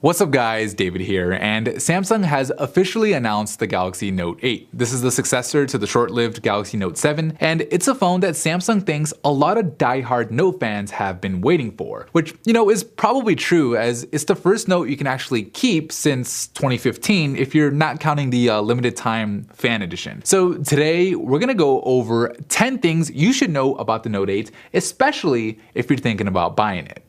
What's up guys, David here, and Samsung has officially announced the Galaxy Note 8. This is the successor to the short-lived Galaxy Note 7, and it's a phone that Samsung thinks a lot of die-hard Note fans have been waiting for. Which, is probably true, as it's the first Note you can actually keep since 2015 if you're not counting the limited time fan edition. So today, we're gonna go over 10 things you should know about the Note 8, especially if you're thinking about buying it.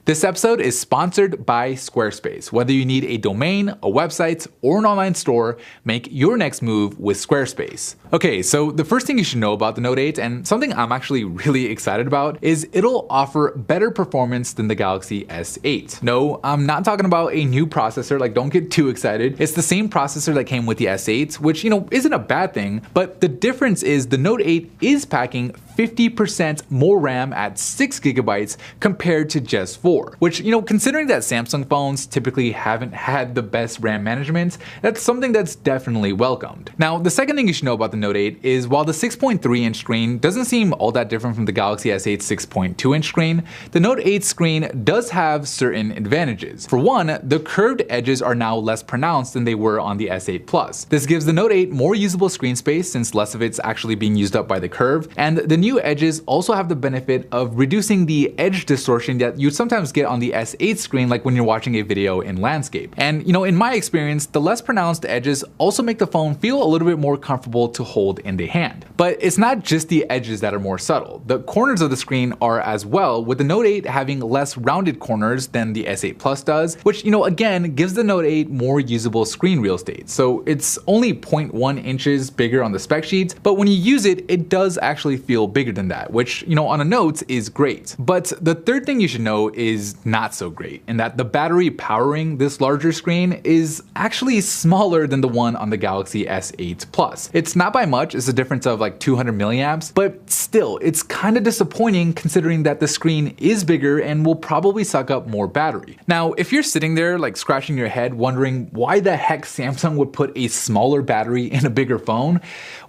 This episode is sponsored by Squarespace. Whether you need a domain, a website, or an online store, make your next move with Squarespace. Okay, so the first thing you should know about the Note 8, and something I'm actually really excited about, is it'll offer better performance than the Galaxy S8. No, I'm not talking about a new processor, like don't get too excited. It's the same processor that came with the S8, which, isn't a bad thing, but the difference is the Note 8 is packing 50% more RAM at 6GB compared to just 4, which, considering that Samsung phones typically haven't had the best RAM management, that's something that's definitely welcomed. Now, the second thing you should know about the Note 8 is while the 6.3-inch screen doesn't seem all that different from the Galaxy S8's 6.2-inch screen, the Note 8 screen does have certain advantages. For one, the curved edges are now less pronounced than they were on the S8 Plus. This gives the Note 8 more usable screen space since less of it's actually being used up by the curve, and the new edges also have the benefit of reducing the edge distortion that you'd sometimes get on the S8 screen, like when you're watching a video in landscape. And in my experience, the less pronounced edges also make the phone feel a little bit more comfortable to hold in the hand. But it's not just the edges that are more subtle. The corners of the screen are as well, with the Note 8 having less rounded corners than the S8 Plus does, which again gives the Note 8 more usable screen real estate. So it's only 0.1 inches bigger on the spec sheet, but when you use it, it does actually feel bigger than that, which on a Note is great. But the third thing you should know is not so great, in that the battery powering this larger screen is actually smaller than the one on the Galaxy S8 Plus. It's not by much, it's a difference of like 200 milliamps, but still, it's kind of disappointing considering that the screen is bigger and will probably suck up more battery. Now, if you're sitting there like scratching your head wondering why the heck Samsung would put a smaller battery in a bigger phone,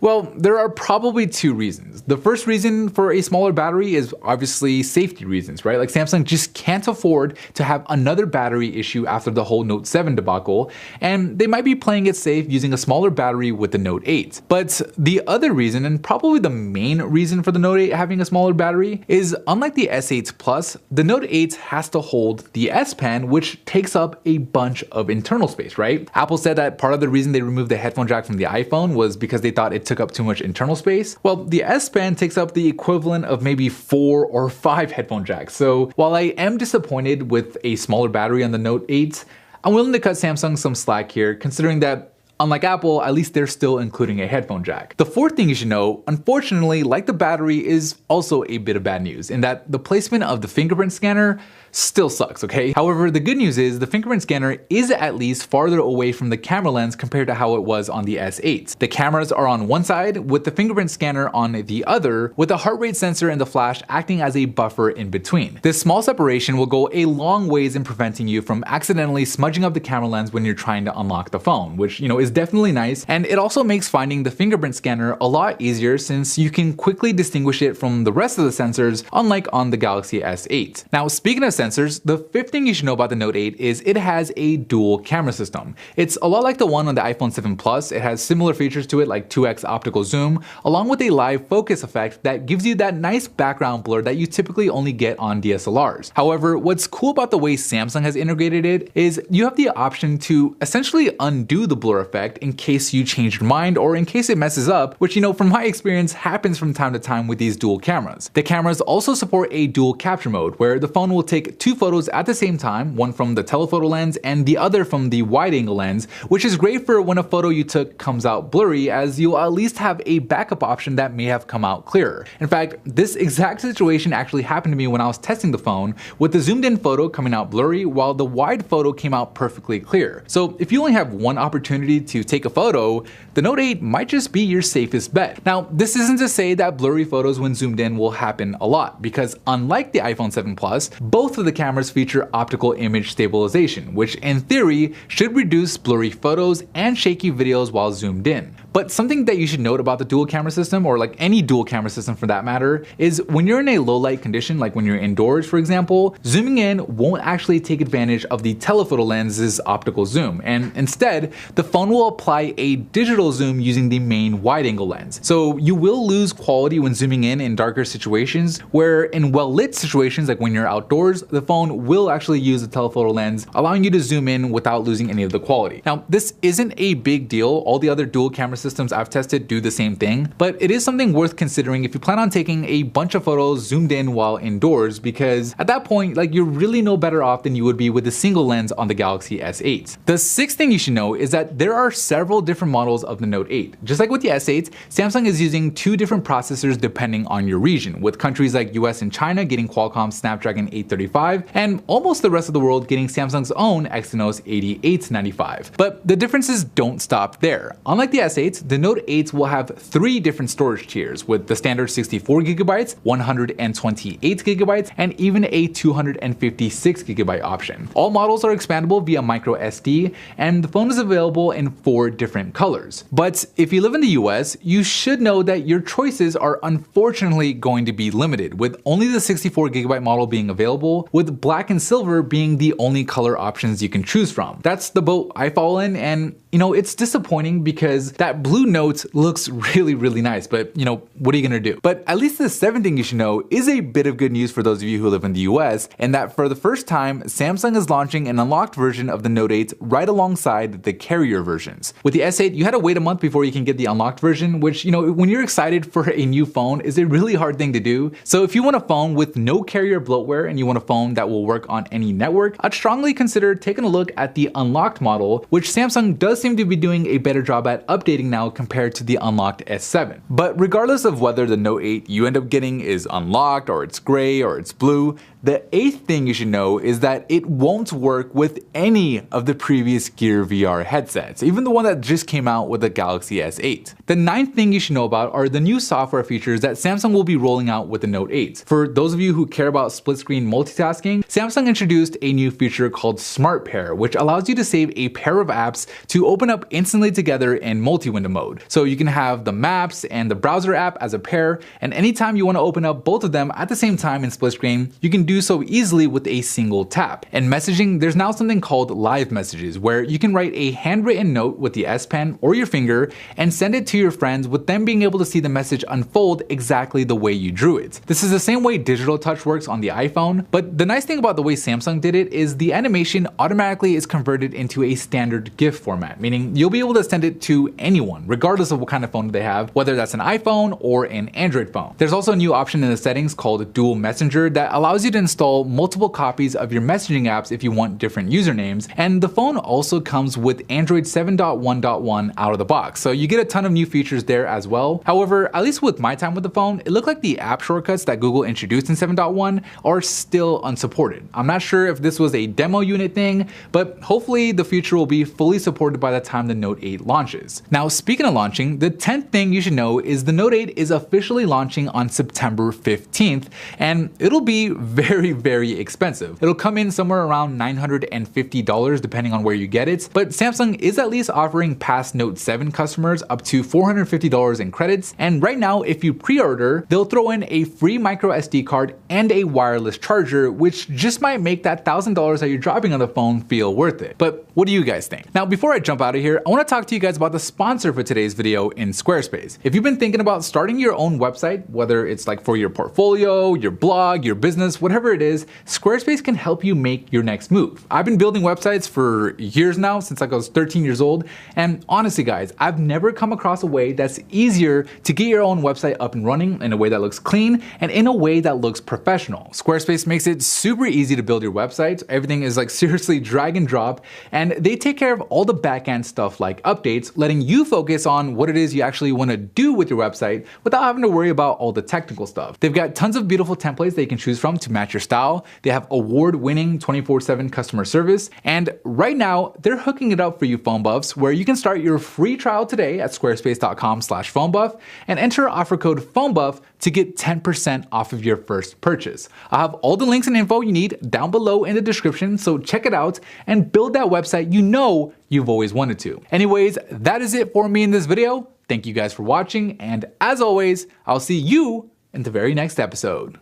well, there are probably two reasons. The first reason for a smaller battery is obviously safety reasons, right? Like Samsung just can't afford to have another battery issue after the whole Note 7 debacle, and they might be playing it safe using a smaller battery with the Note 8. But the other reason, and probably the main reason for the Note 8 having a smaller battery, is unlike the S8 Plus, the Note 8 has to hold the S Pen, which takes up a bunch of internal space, right? Apple said that part of the reason they removed the headphone jack from the iPhone was because they thought it took up too much internal space. Well, the S Pen takes up the equivalent of maybe 4 or 5 headphone jacks. So while I am disappointed with a smaller battery on the Note 8, I'm willing to cut Samsung some slack here, considering that unlike Apple, at least they're still including a headphone jack. The fourth thing you should know, unfortunately, like the battery, is also a bit of bad news, in that the placement of the fingerprint scanner still sucks, okay? However, the good news is the fingerprint scanner is at least farther away from the camera lens compared to how it was on the S8. The cameras are on one side, with the fingerprint scanner on the other, with the heart rate sensor and the flash acting as a buffer in between. This small separation will go a long ways in preventing you from accidentally smudging up the camera lens when you're trying to unlock the phone, which, is definitely nice, and it also makes finding the fingerprint scanner a lot easier since you can quickly distinguish it from the rest of the sensors, unlike on the Galaxy S8. Now, speaking of sensors, the fifth thing you should know about the Note 8 is it has a dual camera system. It's a lot like the one on the iPhone 7 Plus. It has similar features to it like 2x optical zoom, along with a live focus effect that gives you that nice background blur that you typically only get on DSLRs. However, what's cool about the way Samsung has integrated it is you have the option to essentially undo the blur effect in case you change your mind or in case it messes up, which from my experience happens from time to time with these dual cameras. The cameras also support a dual capture mode where the phone will take 2 photos at the same time, one from the telephoto lens and the other from the wide angle lens, which is great for when a photo you took comes out blurry, as you'll at least have a backup option that may have come out clearer. In fact, this exact situation actually happened to me when I was testing the phone, with the zoomed in photo coming out blurry while the wide photo came out perfectly clear. So if you only have one opportunity to take a photo, the Note 8 might just be your safest bet. Now, this isn't to say that blurry photos when zoomed in will happen a lot, because unlike the iPhone 7 Plus, both of the cameras feature optical image stabilization, which in theory should reduce blurry photos and shaky videos while zoomed in. But something that you should note about the dual camera system, or like any dual camera system for that matter, is when you're in a low light condition, like when you're indoors for example, zooming in won't actually take advantage of the telephoto lens's optical zoom, and instead the phone will apply a digital zoom using the main wide angle lens. So you will lose quality when zooming in darker situations, where in well lit situations like when you're outdoors, the phone will actually use the telephoto lens, allowing you to zoom in without losing any of the quality. Now, this isn't a big deal. All the other dual camera systems I've tested do the same thing, but it is something worth considering if you plan on taking a bunch of photos zoomed in while indoors, because at that point, like, you're really no better off than you would be with a single lens on the Galaxy S8. The sixth thing you should know is that there are several different models of the Note 8. Just like with the S8, Samsung is using two different processors depending on your region, with countries like US and China getting Qualcomm's Snapdragon 835, and almost the rest of the world getting Samsung's own Exynos 8895. But the differences don't stop there. Unlike the S8, the Note 8 will have three different storage tiers, with the standard 64GB, 128GB, and even a 256GB option. All models are expandable via micro SD, and the phone is available in 4 different colors. But if you live in the US, you should know that your choices are unfortunately going to be limited, with only the 64GB model being available, with black and silver being the only color options you can choose from. That's the boat I fall in, and you know, it's disappointing because that blue Note looks really nice, but you know, what are you gonna do? But at least the seventh thing you should know is a bit of good news for those of you who live in the US, and that for the first time, Samsung is launching an unlocked version of the Note 8 right alongside the carrier versions. With the S8, you had to wait a month before you can get the unlocked version, which, you know, when you're excited for a new phone is a really hard thing to do. So if you want a phone with no carrier bloatware and you want a phone that will work on any network, I'd strongly consider taking a look at the unlocked model, which Samsung does seem to be doing a better job at updating now compared to the unlocked S7. But regardless of whether the Note 8 you end up getting is unlocked, or it's gray, or it's blue, the eighth thing you should know is that it won't work with any of the previous Gear VR headsets, even the one that just came out with the Galaxy S8. The ninth thing you should know about are the new software features that Samsung will be rolling out with the Note 8. For those of you who care about split screen multitasking, Samsung introduced a new feature called Smart Pair, which allows you to save a pair of apps to open up instantly together in multi-window mode. So you can have the Maps and the browser app as a pair, and anytime you want to open up both of them at the same time in split screen, you can do so easily with a single tap. In messaging, there's now something called live messages, where you can write a handwritten note with the S Pen or your finger and send it to your friends, with them being able to see the message unfold exactly the way you drew it. This is the same way Digital Touch works on the iPhone, but the nice thing about the way Samsung did it is the animation automatically is converted into a standard GIF format, meaning you'll be able to send it to anyone, regardless of what kind of phone they have, whether that's an iPhone or an Android phone. There's also a new option in the settings called Dual Messenger that allows you to install multiple copies of your messaging apps if you want different usernames, and the phone also comes with Android 7.1.1 out of the box, so you get a ton of new features there as well. However, at least with my time with the phone, it looked like the app shortcuts that Google introduced in 7.1 are still unsupported. I'm not sure if this was a demo unit thing, but hopefully the feature will be fully supported by the time the Note 8 launches. Now, speaking of launching, the 10th thing you should know is the Note 8 is officially launching on September 15th, and it'll be very expensive. It'll come in somewhere around $950 depending on where you get it, but Samsung is at least offering past Note 7 customers up to $450 in credits, and right now if you pre-order, they'll throw in a free micro SD card and a wireless charger, which just might make that $1,000 that you're dropping on the phone feel worth it. But what do you guys think? Now, before I jump out of here, I want to talk to you guys about the sponsor for today's video in Squarespace. If you've been thinking about starting your own website, whether it's like for your portfolio, your blog, your business, whatever it is, Squarespace can help you make your next move. I've been building websites for years now, since I was 13 years old, and honestly guys, I've never come across a way that's easier to get your own website up and running in a way that looks clean and in a way that looks professional. Squarespace makes it super easy to build your website. Everything is like seriously drag and drop, and and they take care of all the back-end stuff like updates, letting you focus on what it is you actually want to do with your website without having to worry about all the technical stuff. They've got tons of beautiful templates that you can choose from to match your style. They have award-winning 24/7 customer service, and right now they're hooking it up for you phone buffs, where you can start your free trial today at squarespace.com/phonebuff and enter offer code PHONEBUFF to get 10% off of your first purchase. I'll have all the links and info you need down below in the description, so check it out and build that website you know you've always wanted to. Anyways, that is it for me in this video. Thank you guys for watching, and as always, I'll see you in the very next episode.